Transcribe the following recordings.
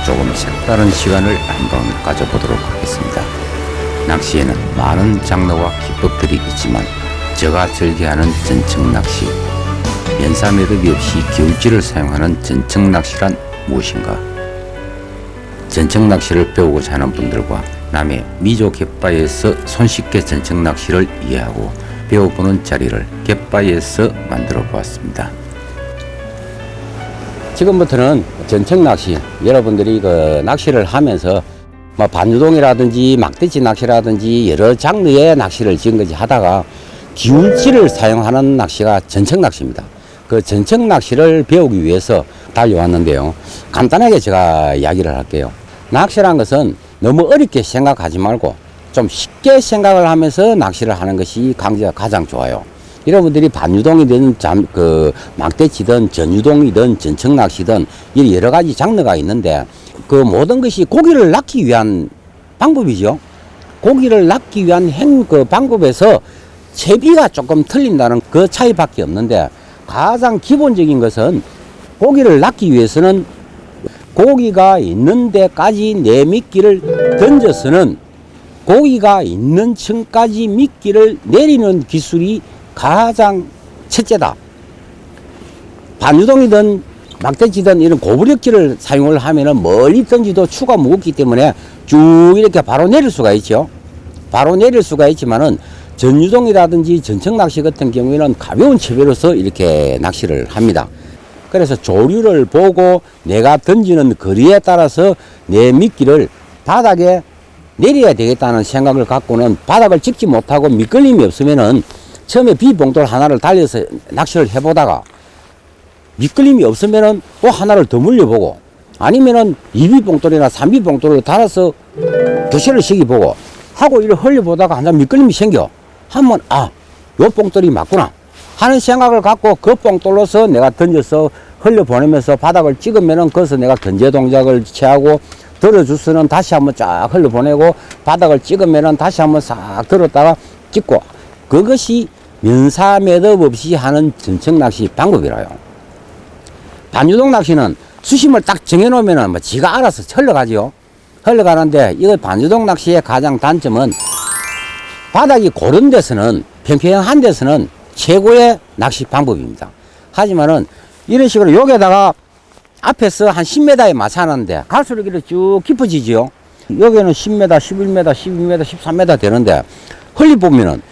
조금 색다른 시간을 한번 가져보도록 하겠습니다. 낚시에는 많은 장르와 기법들이 있지만 제가 즐겨하는 전청 낚시, 연사 매듭이 없이 기울질을 사용하는 전청 낚시란 무엇인가? 전청 낚시를 배우고자 하는 분들과 남해 미조 갯바위에서 손쉽게 전청 낚시를 이해하고 배워보는 자리를 갯바위에서 만들어 보았습니다. 지금부터는 전청 낚시, 여러분들이 그 낚시를 하면서 뭐 반유동이라든지 막대치 낚시라든지 여러 장르의 낚시를 지금까지 하다가 기울질을 사용하는 낚시가 전청 낚시입니다. 그 전청 낚시를 배우기 위해서 달려왔는데요. 간단하게 제가 이야기를 할게요. 낚시란 것은 너무 어렵게 생각하지 말고 좀 쉽게 생각을 하면서 낚시를 하는 것이 가장 좋아요. 여러분들이 반유동이든 막대치든 전유동이든 전청 낚시든 여러 가지 장르가 있는데 그 모든 것이 고기를 낚기 위한 방법이죠. 고기를 낚기 위한 방법에서 채비가 조금 틀린다는 그 차이밖에 없는데, 가장 기본적인 것은 고기를 낚기 위해서는 고기가 있는 데까지 내 미끼를 던져서는 고기가 있는 층까지 미끼를 내리는 기술이 가장 첫째다. 반유동이든 막대치든 이런 고부력질을 사용을 하면은 멀리 던지도 추가 무겁기 때문에 쭉 이렇게 바로 내릴 수가 있죠. 바로 내릴 수가 있지만은 전유동이라든지 전청 낚시 같은 경우에는 가벼운 채비로서 이렇게 낚시를 합니다. 그래서 조류를 보고 내가 던지는 거리에 따라서 내 미끼를 바닥에 내려야 되겠다는 생각을 갖고는 바닥을 찍지 못하고 미끌림이 없으면은 처음에 비봉돌 하나를 달려서 낚시를 해보다가 미끌림이 없으면은 또 하나를 더 물려보고, 아니면은 2비봉돌이나 3비봉돌을 달아서 교체를 시켜보고 하고 이렇게 흘려보다가 하나 미끌림이 생겨. 한번 요 봉돌이 맞구나 하는 생각을 갖고 그 봉돌로서 내가 던져서 흘려보내면서 바닥을 찍으면은 거기서 내가 견제 동작을 취하고 들어주서는 다시 한번 쫙 흘려보내고 바닥을 찍으면은 다시 한번 싹 들었다가 찍고, 그것이 면사 매듭 없이 하는 전청 낚시 방법이라요. 반유동 낚시는 수심을 딱 정해놓으면은 뭐 지가 알아서 흘러가지요. 흘러가는데 이거 반유동 낚시의 가장 단점은 바닥이 고른 데서는, 평평한 데서는 최고의 낚시 방법입니다. 하지만은 이런 식으로 여기에다가 앞에서 한 10m에 맞춰놨는데 갈수록 이렇게 쭉 깊어지지요. 여기는 10m, 11m, 12m, 13m 되는데 흘리보면은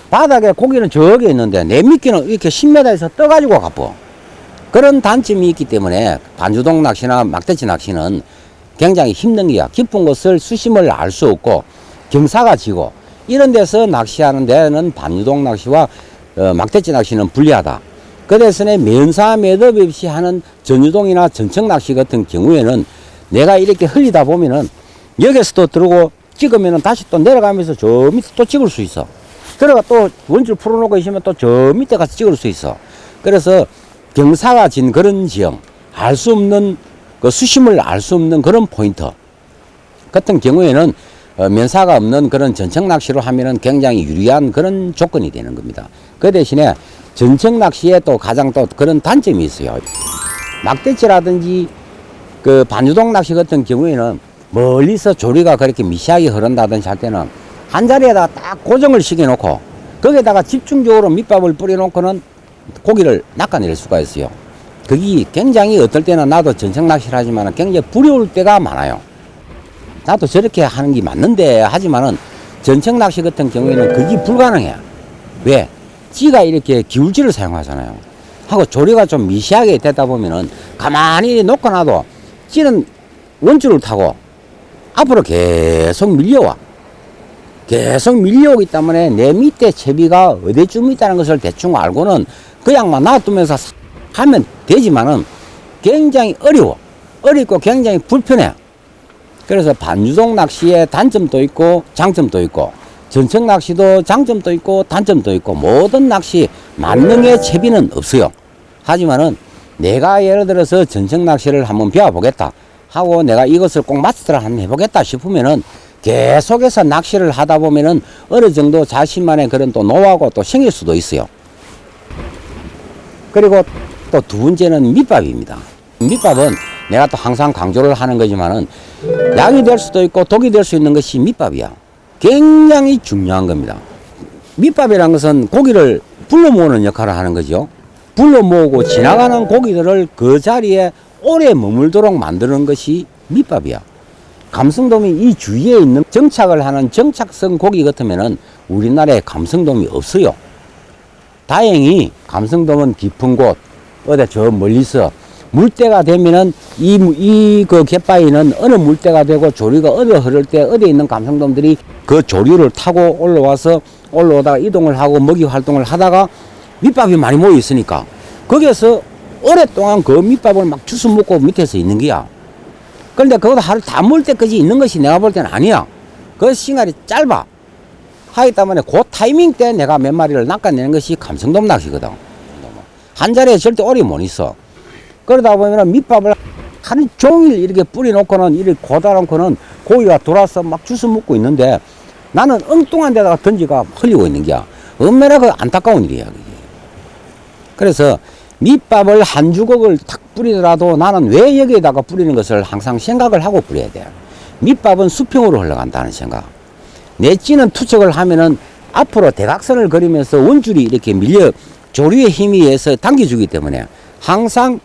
바닥에 고기는 저기 있는데 내 미끼는 이렇게 10m에서 떠가지고 가고, 그런 단점이 있기 때문에 반유동 낚시나 막대치 낚시는 굉장히 힘든 게야. 깊은 곳을 수심을 알 수 없고 경사가 지고 이런 데서 낚시하는 데는 반유동 낚시와 막대치 낚시는 불리하다. 그 대신에 면사 매듭 없이 하는 전유동이나 전청 낚시 같은 경우에는 내가 이렇게 흘리다 보면은 여기서도 들고 찍으면은 다시 또 내려가면서 저 밑에 또 찍을 수 있어. 그러가 또 원줄 풀어놓고 있으면 또 저 밑에 가서 찍을 수 있어. 그래서 경사가 진 그런 지형, 알 수 없는 그 수심을 알 수 없는 그런 포인트 같은 경우에는 면사가 없는 그런 전청 낚시로 하면은 굉장히 유리한 그런 조건이 되는 겁니다. 그 대신에 전청 낚시에 또 가장 또 그런 단점이 있어요. 막대치라든지 그 반유동 낚시 같은 경우에는 멀리서 조리가 그렇게 미세하게 흐른다든지 할 때는 한 자리에다 딱 고정을 시켜놓고 거기에다가 집중적으로 밑밥을 뿌려놓고는 고기를 낚아낼 수가 있어요. 그게 굉장히 어떨 때는 나도 전청 낚시를 하지만 굉장히 부러울 때가 많아요. 나도 저렇게 하는 게 맞는데 하지만은 전청 낚시 같은 경우에는 그게 불가능해. 왜? 찌가 이렇게 기울질을 사용하잖아요. 하고 조리가 좀 미세하게 되다 보면은 가만히 놓고 놔도 찌는 원줄을 타고 앞으로 계속 밀려와. 계속 밀려오기 때문에 내 밑에 채비가 어디쯤 있다는 것을 대충 알고는 그냥만 놔두면서 하면 되지만은 굉장히 어려워. 어렵고 굉장히 불편해. 그래서 반유동 낚시의 단점도 있고 장점도 있고, 전청 낚시도 장점도 있고 단점도 있고, 모든 낚시 만능의 채비는 없어요. 하지만은 내가 예를 들어서 전청 낚시를 한번 배워보겠다 하고 내가 이것을 꼭 마스터를 한번 해보겠다 싶으면은 계속해서 낚시를 하다 보면은 어느 정도 자신만의 그런 또 노하우가 또 생길 수도 있어요. 그리고 또 두 번째는 밑밥입니다. 밑밥은 내가 또 항상 강조를 하는 거지만은 약이 될 수도 있고 독이 될 수 있는 것이 밑밥이야. 굉장히 중요한 겁니다. 밑밥이라는 것은 고기를 불러 모으는 역할을 하는 거죠. 불러 모으고 지나가는 고기들을 그 자리에 오래 머물도록 만드는 것이 밑밥이야. 감성돔이 이 주위에 있는 정착을 하는 정착성 고기 같으면은 우리나라에 감성돔이 없어요. 다행히 감성돔은 깊은 곳, 어디 저 멀리서 물때가 되면은 그 갯바위는 어느 물때가 되고 조류가 어디 흐를 때 어디에 있는 감성돔들이 그 조류를 타고 올라오다가 이동을 하고 먹이 활동을 하다가 밑밥이 많이 모여 있으니까 거기에서 오랫동안 그 밑밥을 막 주워 먹고 밑에서 있는 거야. 그런데 그것도 하루 다 먹을 때까지 있는 것이 내가 볼 때는 아니야. 그 시간이 짧아. 하기 때문에 그 타이밍 때 내가 몇 마리를 낚아내는 것이 감성돔 낚시거든. 한 자리에 절대 오래 못 있어. 그러다 보면 밑밥을 하루 종일 이렇게 뿌려놓고는 이렇게 고다놓고는 고기가 돌아서 막 주워 먹고 있는데 나는 엉뚱한 데다가 던지가 흘리고 있는 거야. 얼마나 그 안타까운 일이야. 그게. 그래서 밑밥을 한 주걱을 탁 뿌리더라도 나는 왜 여기에다가 뿌리는 것을 항상 생각을 하고 뿌려야 돼. 밑밥은 수평으로 흘러간다는 생각. 내 찌는 투척을 하면은 앞으로 대각선을 그리면서 원줄이 이렇게 밀려 조류의 힘에 의해서 당겨주기 때문에 항상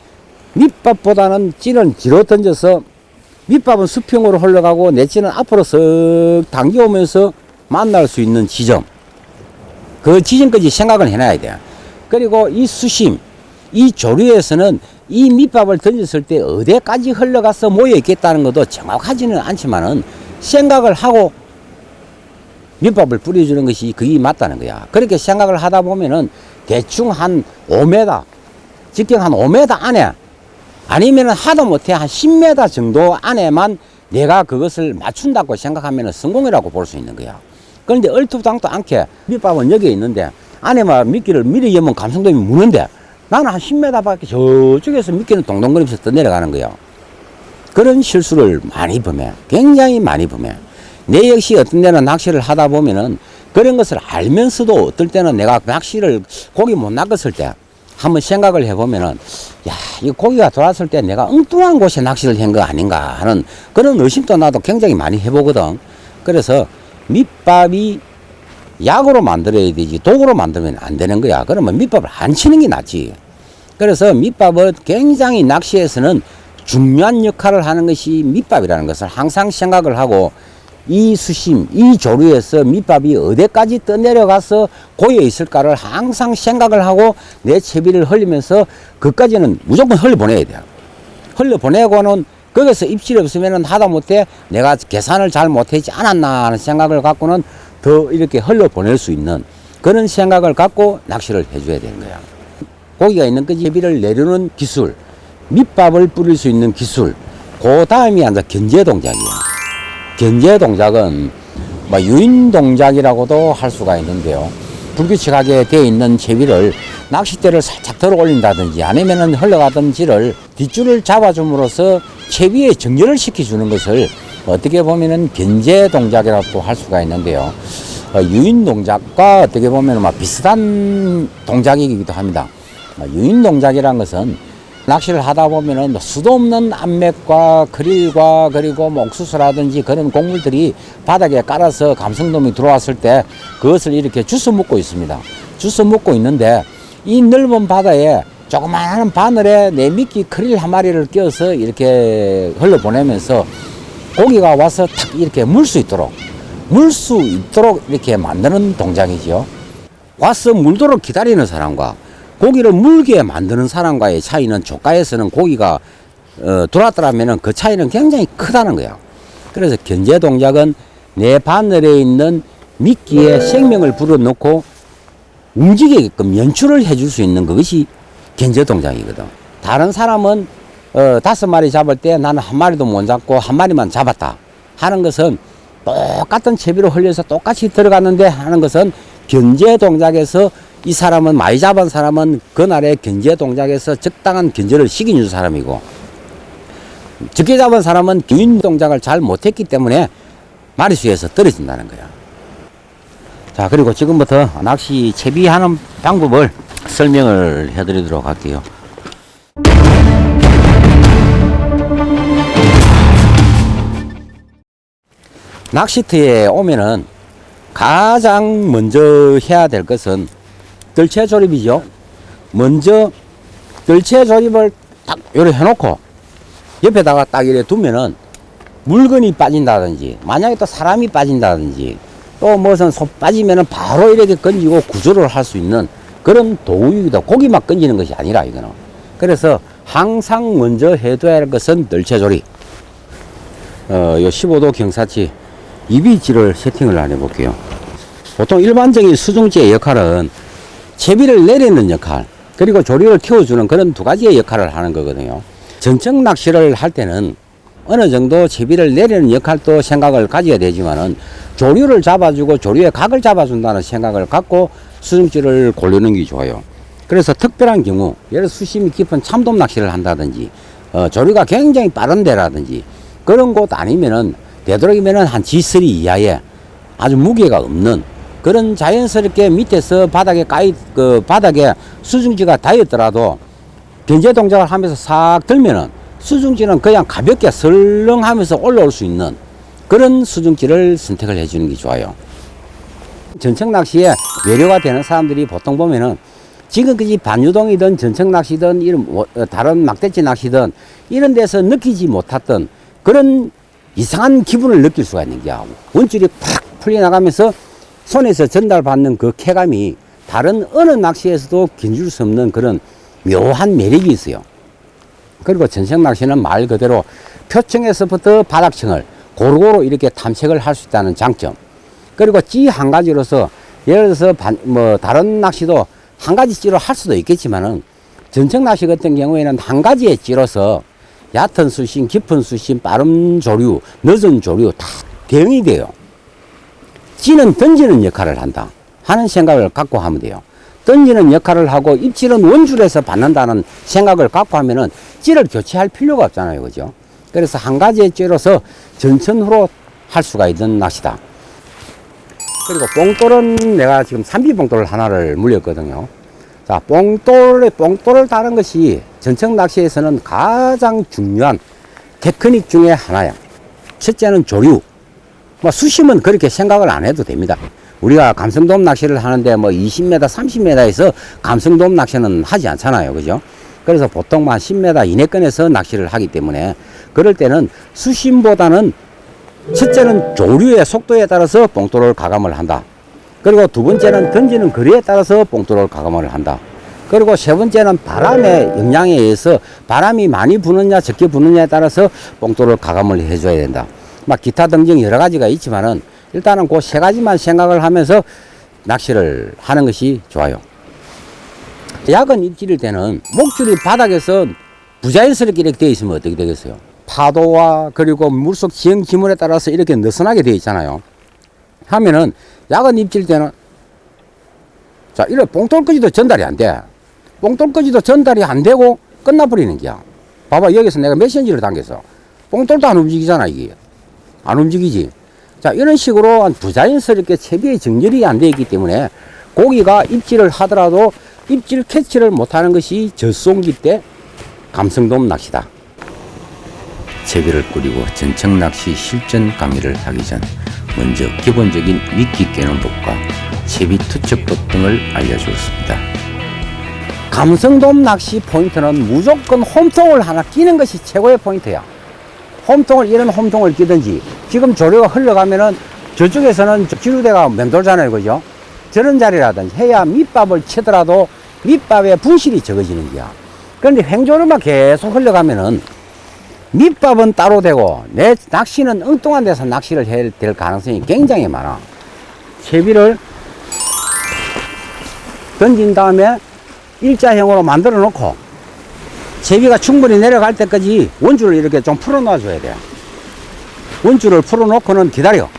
밑밥보다는 찌는 뒤로 던져서 밑밥은 수평으로 흘러가고 내 찌는 앞으로 쓱 당겨오면서 만날 수 있는 지점. 그 지점까지 생각을 해놔야 돼. 그리고 이 수심, 이 조류에서는 이 밑밥을 던졌을 때 어디까지 흘러가서 모여 있겠다는 것도 정확하지는 않지만은 생각을 하고 밑밥을 뿌려주는 것이 그게 맞다는 거야. 그렇게 생각을 하다 보면은 대충 한 5m, 직경 한 5m 안에 아니면은 하다 못해 한 10m 정도 안에만 내가 그것을 맞춘다고 생각하면은 성공이라고 볼 수 있는 거야. 그런데 얼토당토 않게 밑밥은 여기에 있는데 안에만 미끼를 미리 여면 감성돔이 무는데 나는 한 10m 밖에 저쪽에서 미끼는 동동거리면서 떠내려가는 거야. 그런 실수를 많이 범해. 굉장히 많이 범해. 내 역시 어떤 데는 낚시를 하다 보면은 그런 것을 알면서도 어떨 때는 내가 낚시를 고기 못 낚았을 때 한번 생각을 해보면은 야, 이 고기가 돌았을 때 내가 엉뚱한 곳에 낚시를 한 거 아닌가 하는 그런 의심도 나도 굉장히 많이 해보거든. 그래서 밑밥이 약으로 만들어야 되지 독으로 만들면 안 되는 거야. 그러면 밑밥을 안 치는 게 낫지. 그래서 밑밥은 굉장히 낚시에서는 중요한 역할을 하는 것이 밑밥이라는 것을 항상 생각을 하고 이 수심, 이 조류에서 밑밥이 어디까지 떠내려가서 고여 있을까를 항상 생각을 하고 내 채비를 흘리면서 그까지는 무조건 흘려보내야 돼요. 흘려보내고는 거기서 입질이 없으면 하다못해 내가 계산을 잘 못하지 않았나 하는 생각을 갖고는 더 이렇게 흘려보낼 수 있는 그런 생각을 갖고 낚시를 해줘야 되는 거야. 고기가 있는 그 채비를 내려놓는 기술, 밑밥을 뿌릴 수 있는 기술, 그 다음이 이제 견제 동작이야. 견제 동작은 뭐 유인 동작이라고도 할 수가 있는데요. 불규칙하게 되어 있는 채비를 낚싯대를 살짝 들어 올린다든지 아니면은 흘러가던 질을 뒷줄을 잡아줌으로써 채비에 정렬을 시켜주는 것을 어떻게 보면은 견제 동작이라고 할 수가 있는데요. 유인 동작과 어떻게 보면 비슷한 동작이기도 합니다. 유인 동작이라는 것은 낚시를 하다 보면은 수도 없는 암맥과 크릴과 그리고 옥수수라든지 그런 곡물들이 바닥에 깔아서 감성돔이 들어왔을 때 그것을 이렇게 주워 먹고 있습니다. 주워 먹고 있는데 이 넓은 바다에 조그마한 바늘에 내 미끼 크릴 한 마리를 끼워서 이렇게 흘러보내면서 고기가 와서 탁 이렇게 물 수 있도록 이렇게 만드는 동작이죠. 와서 물도록 기다리는 사람과 고기를 물게 만드는 사람과의 차이는 조가에서는 고기가 들어왔더라면 그 차이는 굉장히 크다는 거예요. 그래서 견제 동작은 내 바늘에 있는 미끼에 생명을 불어넣고 움직이게끔 연출을 해줄 수 있는 그것이 견제 동작이거든. 다른 사람은 5마리 잡을 때 나는 한 마리도 못 잡고 한 마리만 잡았다 하는 것은 똑같은 채비로 흘려서 똑같이 들어갔는데 하는 것은 견제 동작에서 이 사람은 많이 잡은 사람은 그날의 견제 동작에서 적당한 견제를 시켜준 사람이고 적게 잡은 사람은 유인 동작을 잘 못했기 때문에 마리수에서 떨어진다는 거야. 자, 그리고 지금부터 낚시 채비하는 방법을 설명을 해드리도록 할게요. 낚시터에 오면은 가장 먼저 해야 될 것은 뜰채 조립이죠. 먼저 뜰채 조립을 딱 요래 해놓고 옆에다가 딱 이래 두면은 물건이 빠진다든지 만약에 또 사람이 빠진다든지 또 무슨 소 빠지면은 바로 이렇게 건지고 구조를 할 수 있는 그런 도구이기도 고기만 건지는 것이 아니라 이거는. 그래서 항상 먼저 해둬야 할 것은 뜰채 조립. 요 15도 경사치 이비지를 세팅을 안 해볼게요. 보통 일반적인 수중지의 역할은 채비를 내리는 역할 그리고 조류를 틔워주는 그런 두 가지의 역할을 하는 거거든요. 전청 낚시를 할 때는 어느 정도 채비를 내리는 역할도 생각을 가져야 되지만은 조류를 잡아주고 조류의 각을 잡아준다는 생각을 갖고 수중지를 고르는 게 좋아요. 그래서 특별한 경우 예를 들어 수심이 깊은 참돔 낚시를 한다든지 조류가 굉장히 빠른 데라든지 그런 곳 아니면은 되도록이면은 한 G3 이하의 아주 무게가 없는 그런 자연스럽게 밑에서 바닥에 바닥에 수중지가 닿았더라도 변제 동작을 하면서 싹 들면은 수중지는 그냥 가볍게 설렁하면서 올라올 수 있는 그런 수중지를 선택을 해주는 게 좋아요. 전청 낚시에 매료가 되는 사람들이 보통 보면은 지금까지 반유동이든 전청 낚시든 이런 다른 막대치 낚시든 이런 데서 느끼지 못했던 그런 이상한 기분을 느낄 수가 있는 게 원줄이 팍 풀려나가면서 손에서 전달받는 그 쾌감이 다른 어느 낚시에서도 견줄 수 없는 그런 묘한 매력이 있어요. 그리고 전청 낚시는 말 그대로 표층에서부터 바닥층을 고루고루 이렇게 탐색을 할 수 있다는 장점. 그리고 찌 한 가지로서 예를 들어서 다른 낚시도 한 가지 찌로 할 수도 있겠지만은 전청 낚시 같은 경우에는 한 가지의 찌로서 얕은 수심, 깊은 수심, 빠른 조류, 늦은 조류 다 대응이 돼요. 찌는 던지는 역할을 한다 하는 생각을 갖고 하면 돼요. 던지는 역할을 하고 입질은 원줄에서 받는다는 생각을 갖고 하면은 찌를 교체할 필요가 없잖아요. 그죠? 그래서 한 가지의 찌로서 전천후로 할 수가 있는 낚시다. 그리고 뽕돌은 내가 지금 삼비뽕돌 하나를 물렸거든요. 자, 뽕돌을 다는 것이 전청 낚시에서는 가장 중요한 테크닉 중에 하나야. 첫째는 조류. 수심은 그렇게 생각을 안 해도 됩니다. 우리가 감성돔 낚시를 하는데 20m, 30m에서 감성돔 낚시는 하지 않잖아요. 그죠? 그래서 보통 10m 이내권에서 낚시를 하기 때문에 그럴 때는 수심보다는 첫째는 조류의 속도에 따라서 뽕돌을 가감을 한다. 그리고 두 번째는 던지는 거리에 따라서 뽕돌을 가감을 한다. 그리고 세 번째는 바람의 영향에 의해서 바람이 많이 부느냐 적게 부느냐에 따라서 뽕돌을 가감을 해줘야 된다. 기타 등등 여러 가지가 있지만은 일단은 그 세 가지만 생각을 하면서 낚시를 하는 것이 좋아요. 야근 입질일 때는 목줄이 바닥에서 부자연스럽게 이렇게 되어 있으면 어떻게 되겠어요? 파도와 그리고 물속 지형 지물에 따라서 이렇게 느슨하게 되어 있잖아요. 하면은 야근 입질 때는 자, 이래 뽕돌까지도 전달이 안 돼. 뽕돌까지도 전달이 안 되고 끝나버리는 거야. 봐봐, 여기서 내가 몇 cm를 당겼어. 뽕돌도 안 움직이잖아, 이게. 안 움직이지. 자, 이런 식으로 부자연스럽게 채비의 정렬이 안 되어 있기 때문에 고기가 입질을 하더라도 입질 캐치를 못하는 것이 젖송기 때 감성돔 낚시다. 채비를 꾸리고 전청 낚시 실전 강의를 하기 전 먼저 기본적인 미끼 깨는 법과 채비 투척법 등을 알려주었습니다. 감성돔 낚시 포인트는 무조건 홈통을 하나 끼는 것이 최고의 포인트야. 홈통을 이런 홈통을 끼든지 지금 조류가 흘러가면은 저쪽에서는 지루대가 맴돌잖아요. 그죠? 저런 자리라든지 해야 밑밥을 치더라도 밑밥에 분실이 적어지는 거야. 그런데 횡조류만 계속 흘러가면은 밑밥은 따로 되고 내 낚시는 엉뚱한 데서 낚시를 해야 될 가능성이 굉장히 많아. 채비를 던진 다음에 일자형으로 만들어 놓고 채비가 충분히 내려갈 때까지 원줄을 이렇게 좀 풀어 놔줘야 돼요. 원줄을 풀어 놓고는 기다려.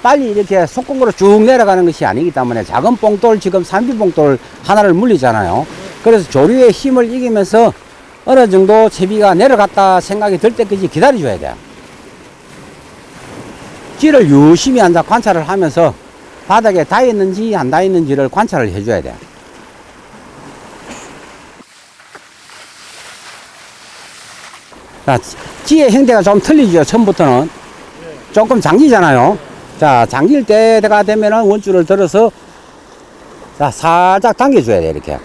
빨리 이렇게 속공으로 쭉 내려가는 것이 아니기 때문에 작은 뽕돌, 지금 산비뽕돌 하나를 물리잖아요. 그래서 조류의 힘을 이기면서 어느 정도 채비가 내려갔다 생각이 들 때까지 기다려줘야 돼요. 찌를 유심히 앉아 관찰을 하면서 바닥에 닿았는지 안 닿았는지를 관찰을 해줘야 돼요. 자, 찌의 형태가 좀 틀리죠. 처음부터는 조금 잠기잖아요. 자, 잠길 때가 되면은 원줄을 들어서 자, 살짝 당겨줘야 돼, 이렇게.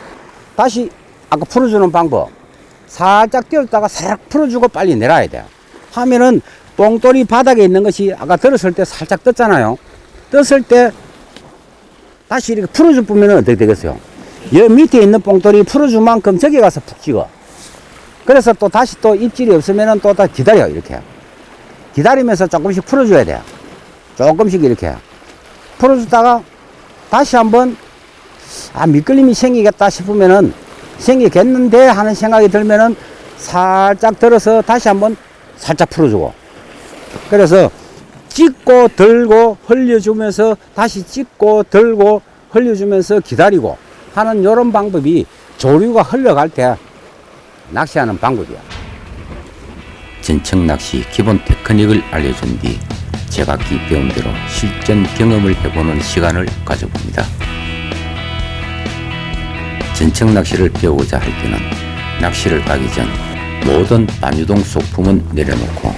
다시 아까 풀어주는 방법. 살짝 띄웠다가 살짝 풀어주고 빨리 내려야 돼요. 하면은 뽕돌이 바닥에 있는 것이 아까 들었을 때 살짝 떴잖아요. 떴을 때 다시 이렇게 풀어줄 뿐면 어떻게 되겠어요? 여기 밑에 있는 뽕돌이 풀어준 만큼 저기 가서 푹 찍어. 그래서 또 다시 또 입질이 없으면은 또 다 기다려, 이렇게. 기다리면서 조금씩 풀어줘야 돼요. 조금씩 이렇게. 풀어주다가 다시 한번, 아, 미끌림이 생기겠다 싶으면은 생기겠는데 하는 생각이 들면은 살짝 들어서 다시 한번 살짝 풀어주고. 그래서 찍고 들고 흘려주면서 다시 찍고 들고 흘려주면서 기다리고 하는 이런 방법이 조류가 흘러갈 때 낚시하는 방법이야. 전청 낚시 기본 테크닉을 알려준 뒤 제각기 배운 대로 실전 경험을 해보는 시간을 가져봅니다. 전청 낚시를 배우고자 할 때는 낚시를 가기 전 모든 반유동 소품은 내려놓고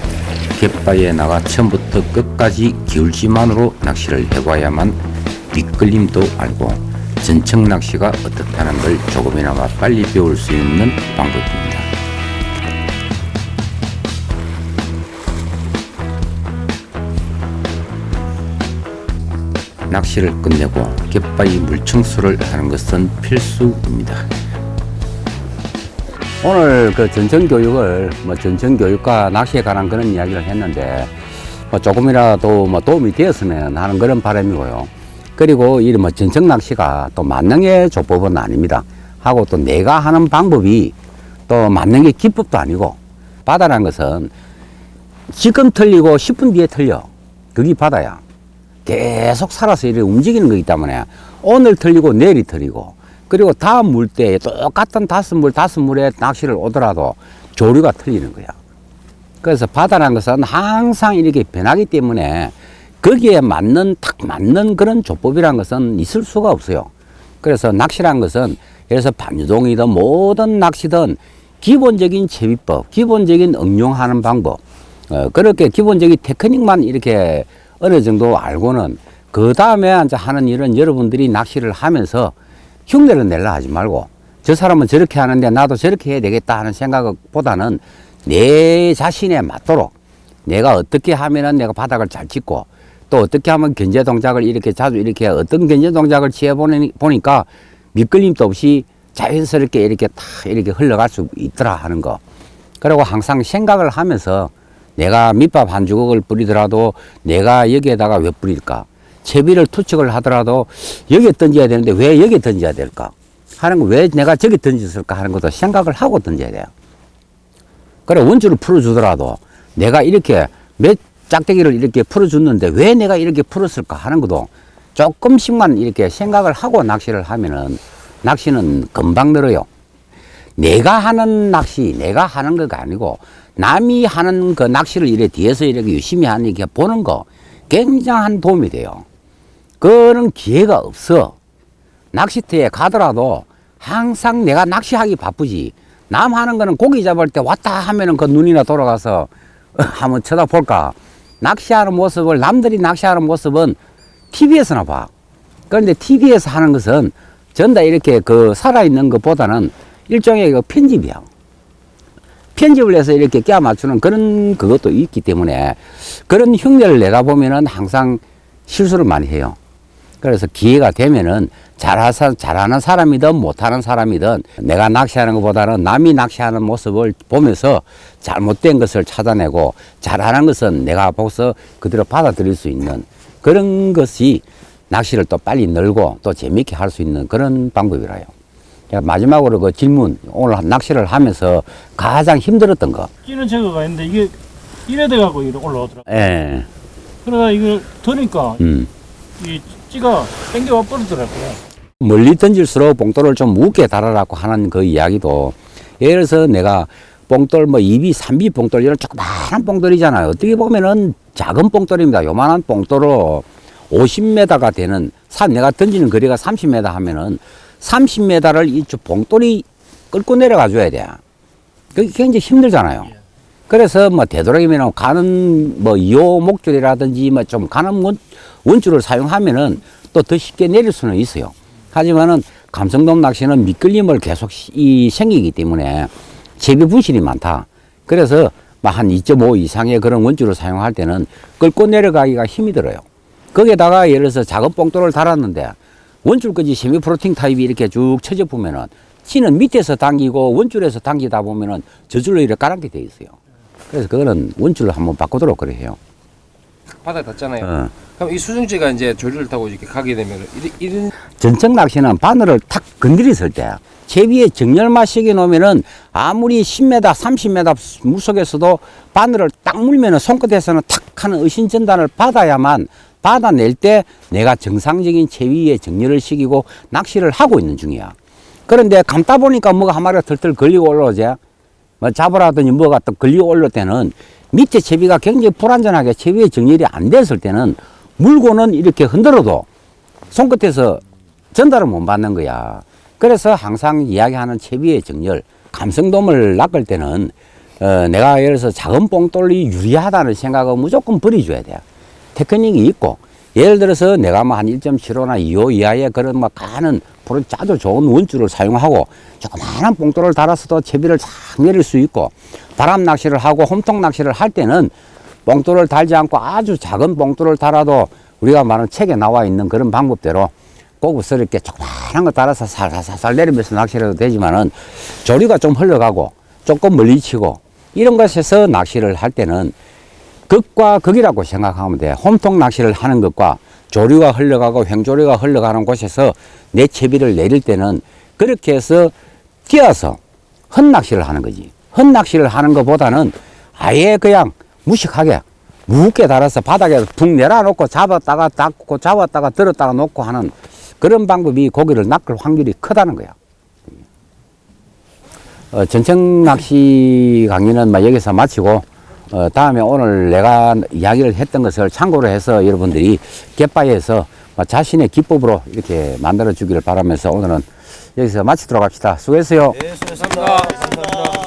갯바위에 나가 처음부터 끝까지 기울지만으로 낚시를 해봐야만 미끌림도 알고 전청 낚시가 어떻다는 걸 조금이나마 빨리 배울 수 있는 방법입니다. 낚시를 끝내고 갯바위 물청소를 하는 것은 필수입니다. 오늘 그 전청교육을 전청교육과 낚시에 관한 그런 이야기를 했는데 조금이라도 도움이 되었으면 하는 그런 바람이고요. 그리고 이 전청 낚시가 또 만능의 조법은 아닙니다. 하고 또 내가 하는 방법이 또 만능의 기법도 아니고, 바다라는 것은 지금 틀리고 10분 뒤에 틀려. 그게 바다야. 계속 살아서 이렇게 움직이는 거기 때문에 오늘 틀리고 내일이 틀리고, 그리고 다음 물때에 똑같은 다섯 물에 낚시를 오더라도 조류가 틀리는 거야. 그래서 바다라는 것은 항상 이렇게 변하기 때문에 거기에 딱 맞는 그런 조법이라는 것은 있을 수가 없어요. 그래서 낚시라는 것은 예를 들어서 반유동이든 모든 낚시든 기본적인 채비법, 기본적인 응용하는 방법, 그렇게 기본적인 테크닉만 이렇게 어느 정도 알고는 그 다음에 이제 하는 일은 여러분들이 낚시를 하면서 흉내를 내려 하지 말고, 저 사람은 저렇게 하는데 나도 저렇게 해야 되겠다 하는 생각보다는 내 자신에 맞도록 내가 어떻게 하면은 내가 바닥을 잘 짚고, 또 어떻게 하면 견제 동작을 이렇게 자주 이렇게 어떤 견제 동작을 취해 보니까 미끌림도 없이 자연스럽게 이렇게 다 이렇게 흘러갈 수 있더라 하는 거. 그리고 항상 생각을 하면서 내가 밑밥 한 주걱을 뿌리더라도 내가 여기에다가 왜 뿌릴까? 채비를 투척을 하더라도 여기에 던져야 되는데 왜 여기에 던져야 될까? 하는 거, 왜 내가 저기 던졌을까 하는 것도 생각을 하고 던져야 돼요. 그래, 원줄을 풀어주더라도 내가 이렇게 몇 짝대기를 이렇게 풀어줬는데 왜 내가 이렇게 풀었을까 하는 것도 조금씩만 이렇게 생각을 하고 낚시를 하면은 낚시는 금방 늘어요. 내가 하는 낚시, 내가 하는 거가 아니고 남이 하는 그 낚시를 이렇게 뒤에서 이렇게 열심히 하는 게 보는 거 굉장한 도움이 돼요. 그런 기회가 없어. 낚시터에 가더라도 항상 내가 낚시하기 바쁘지. 남 하는 거는 고기 잡을 때 왔다 하면은 그 눈이나 돌아가서 한번 쳐다볼까. 낚시하는 모습을, 남들이 낚시하는 모습은 TV에서나 봐. 그런데 TV에서 하는 것은 전다 이렇게 그 살아있는 것보다는 일종의 그 편집이야. 편집을 해서 이렇게 끼워 맞추는 그런 그것도 있기 때문에 그런 흉내를 내다 보면은 항상 실수를 많이 해요. 그래서 기회가 되면은 잘하는 사람이든 못하는 사람이든 내가 낚시하는 것보다는 남이 낚시하는 모습을 보면서 잘못된 것을 찾아내고 잘하는 것은 내가 보고서 그대로 받아들일 수 있는 그런 것이 낚시를 또 빨리 늘고 또 재미있게 할 수 있는 그런 방법이라요. 마지막으로 그 질문, 오늘 낚시를 하면서 가장 힘들었던 거. 찌는 제거가 있는데 이게 이래 돼가고 올라오더라고. 예. 그러다 이걸 드니까 이 찌가 땡겨와 버리더라고요. 멀리 던질수록 봉돌을 좀 무겁게 달아라고 하는 그 이야기도, 예를 들어서 내가 봉돌 뭐 2비, 3비 봉돌 이런 조그마한 봉돌이잖아요. 어떻게 보면은 작은 봉돌입니다. 요만한 봉돌로 50m가 되는 내가 던지는 거리가 30m 하면은 30m를 이 봉돌이 끌고 내려가 줘야 돼. 그게 굉장히 힘들잖아요. 그래서 뭐 되도록이면 가는 뭐 2호 목줄이라든지 뭐 좀 가는 원줄을 사용하면은 또 더 쉽게 내릴 수는 있어요. 하지만은 감성돔 낚시는 미끌림을 계속 생기기 때문에 채비 분실이 많다. 그래서 한 2.5 이상의 그런 원줄을 사용할 때는 끌고 내려가기가 힘이 들어요. 거기에다가 예를 들어서 작은 뽕돌을 달았는데 원줄까지 세미 프로팅 타입이 이렇게 쭉 쳐져 보면은 치는 밑에서 당기고 원줄에서 당기다 보면은 저줄로 이렇게 가라앉게 돼 있어요. 그래서 그거는 원줄을 한번 바꾸도록 그래 해요. 바닥에 닿잖아요. 그럼 이 수중지가 이제 조류를 타고 이렇게 가게 되면 이런 전청 낚시는 바늘을 탁 건드렸을 때 채비에 정렬만 시켜 놓으면은 아무리 10m, 30m 물속에서도 바늘을 딱 물면은 손끝에서는 탁 하는 의심 전단을 받아야만 받아낼 때 내가 정상적인 채비에 정렬을 시키고 낚시를 하고 있는 중이야. 그런데 감다 보니까 뭐가 한 마리가 털털 걸리고 올라오지. 뭐 잡으라더니 뭐가 또 걸리고 올라올 때는 밑에 채비가 굉장히 불안전하게 채비에 정렬이 안 됐을 때는 물고는 이렇게 흔들어도 손끝에서 전달을 못 받는 거야. 그래서 항상 이야기하는 채비의 정렬, 감성돔을 낚을 때는 내가 예를 들어서 작은 뽕돌이 유리하다는 생각은 무조건 버려줘야 돼요. 테크닉이 있고, 예를 들어서 내가 뭐 한 1.75나 2호 이하의 그런 뭐 가는 프로 짜도 좋은 원줄을 사용하고 조그마한 뽕돌을 달아서도 채비를 싹 내릴 수 있고, 바람 낚시를 하고 홈통 낚시를 할 때는 뽕돌을 달지 않고 아주 작은 뽕돌을 달아도 우리가 말하는 책에 나와 있는 그런 방법대로 고급스럽게 조그마한 거 달아서 살살살 내리면서 낚시를 해도 되지만은 조류가 좀 흘러가고 조금 멀리 치고 이런 것에서 낚시를 할 때는 극과 극이라고 생각하면 돼. 홈통 낚시를 하는 것과 조류가 흘러가고 횡조류가 흘러가는 곳에서 내 채비를 내릴 때는 그렇게 해서 뛰어서 헛낚시를 하는 거지. 헛낚시를 하는 것보다는 아예 그냥 무식하게 무겁게 달아서 바닥에 붕 내려놓고 잡았다가 닦고 잡았다가 들었다가 놓고 하는 그런 방법이 고기를 낚을 확률이 크다는 거야. 전청 낚시 강의는 여기서 마치고 다음에 오늘 내가 이야기를 했던 것을 참고로 해서 여러분들이 갯바위에서 자신의 기법으로 이렇게 만들어 주기를 바라면서 오늘은 여기서 마치도록 합시다. 수고했어요. 네, 수고하셨습니다. 감사합니다.